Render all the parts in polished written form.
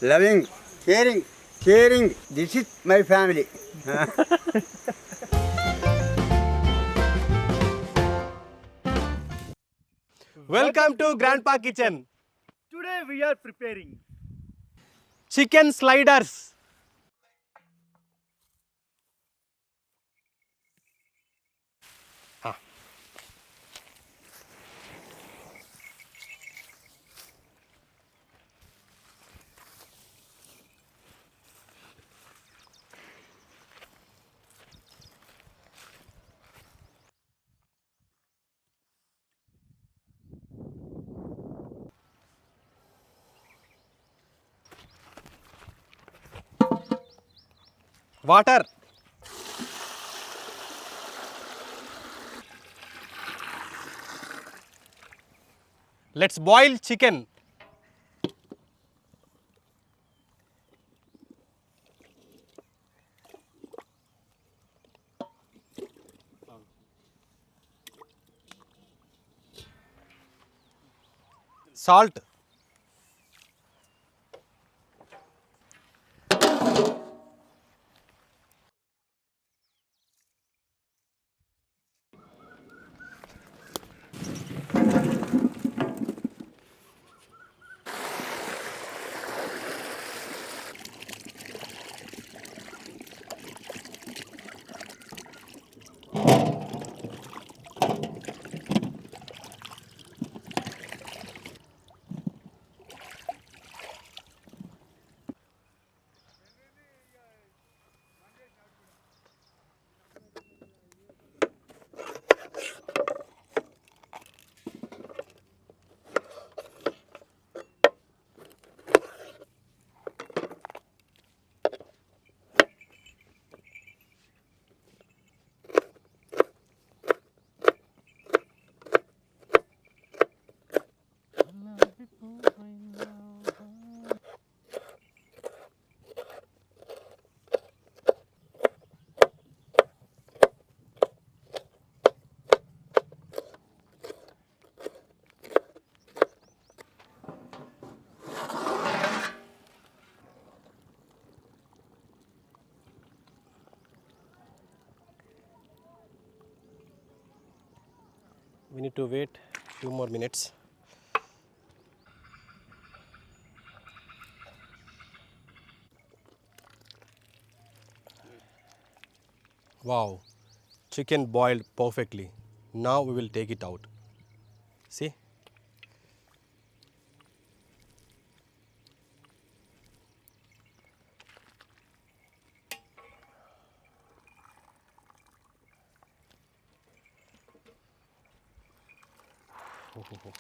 loving, caring. This is my family. Welcome to Grandpa Kitchen. Today we are preparing Chicken sliders. Water. Let's boil chicken. Salt. We need to wait few more minutes. Wow, chicken boiled perfectly. Now we will take it out. See?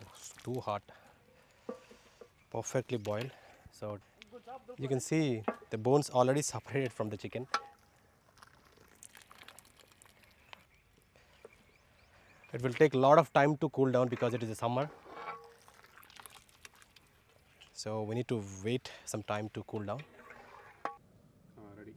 It's too hot. Perfectly boiled. So you can see the bones already separated from the chicken. It will take a lot of time to cool down because it is a summer. So we need to wait some time to cool down. Ready.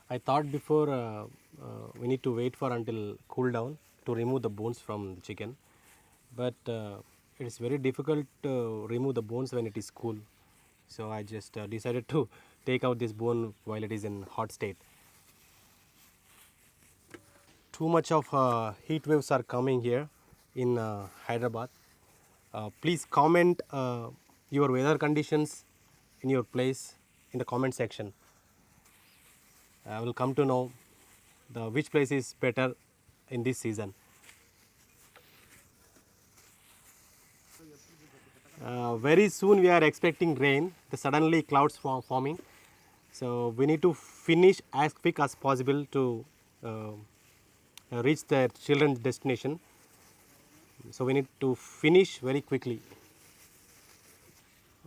I thought before we need to wait for until cool down to remove the bones from the chicken, but it is very difficult to remove the bones when it is cool. So I just decided to take out this bone while it is in hot state. Too much of heat waves are coming here in Hyderabad. Please comment your weather conditions in your place in the comment section. I will come to know which place is better in this season. Very soon we are expecting rain. The suddenly clouds forming. So we need to finish as quick as possible to reach the children's destination. So we need to finish very quickly.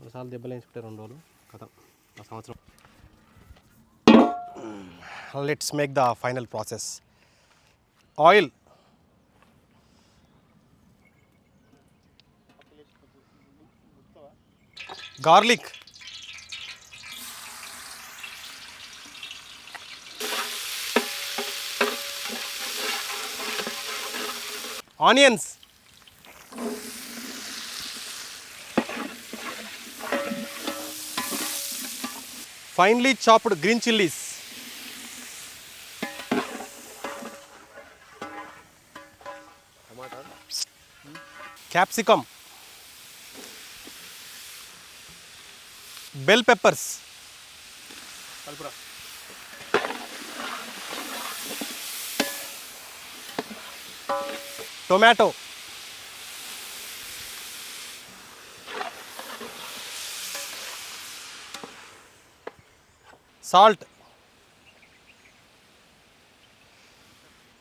ఒకసారి దెబ్బలు వేసుకుంటే 2 రోజులు కథ ఆ సంవత్సరం. Let's make the final process. Oil, garlic, onions, finely chopped green chilies, capsicum, bell peppers, tomato, salt,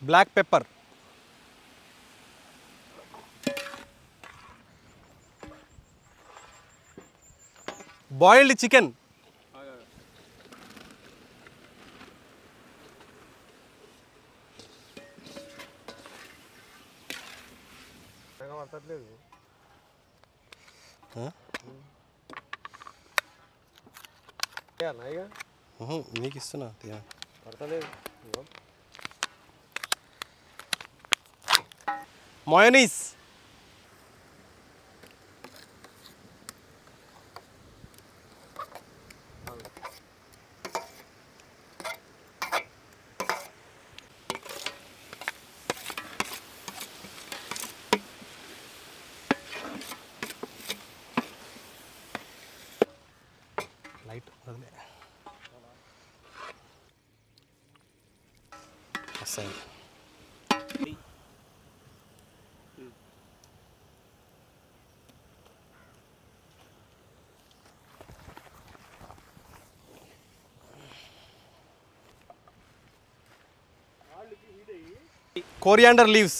black pepper, boiled chicken, నీకు ఇస్తున్నా mayonnaise, light వదిలే వస్తాయి. coriander leaves,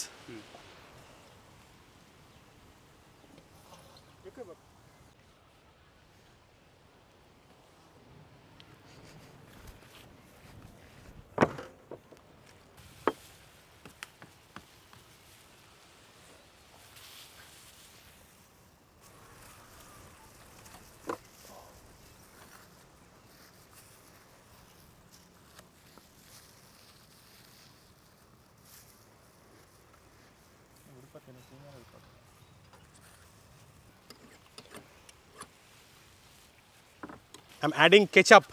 I'm adding ketchup.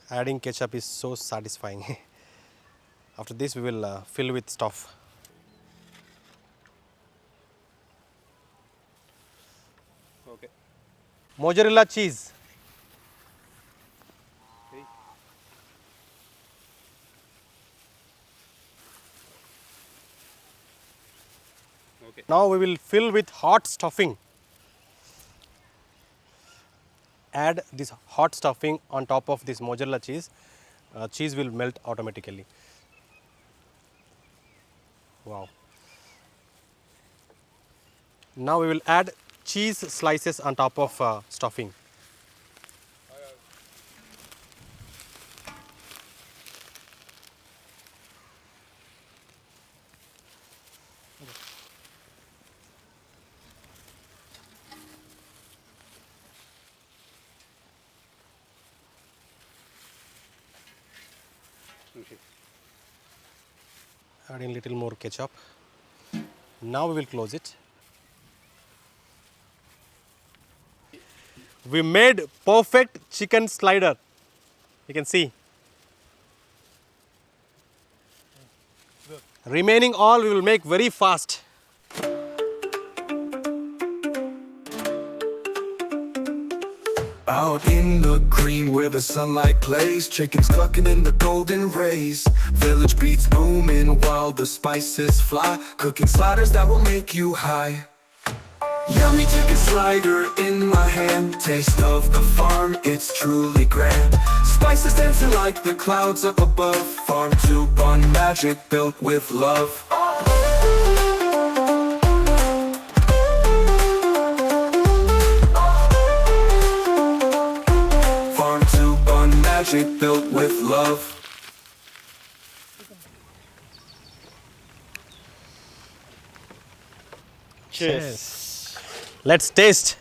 Adding ketchup is so satisfying. After this we will fill with stuff. Okay. Mozzarella cheese, Okay. now we will fill with hot stuffing. Add this hot stuffing on top of this mozzarella cheese. Cheese will melt automatically. Wow. Now we will add cheese slices on top of stuffing. Okay. Adding little more ketchup. Now we will close it. We made perfect chicken slider. You can see. Remaining all we will make very fast. Out in the green where the sunlight plays, chickens clucking in the golden rays. Village beats booming while the spices fly, cooking sliders that will make you high. Yummy chicken slider in my hand. Taste of the farm, it's truly grand. Spices dancing like the clouds up above. Farm to bun magic built with love. Farm to bun magic built with love. Cheers. Let's taste.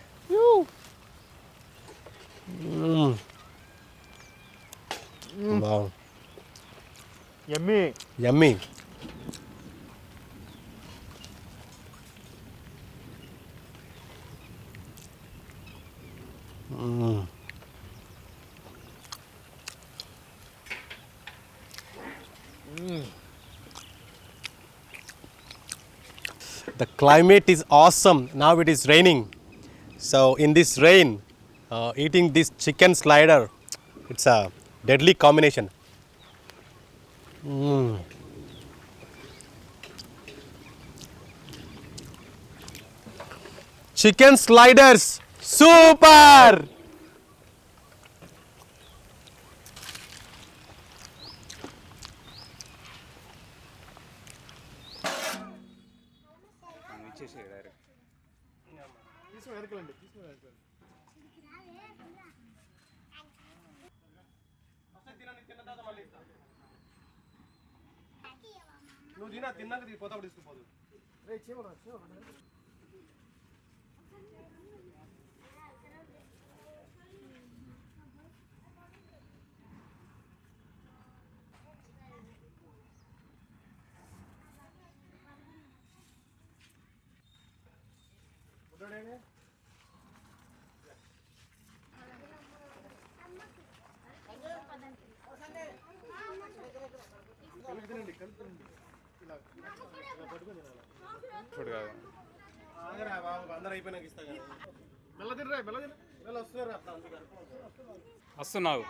Wow, Yummy. yummy. The climate is awesome. Now it is raining. So in this rain, eating this chicken slider, it's a deadly combination. Chicken sliders, super! ఇప్పుడు కాదు వస్తున్నావు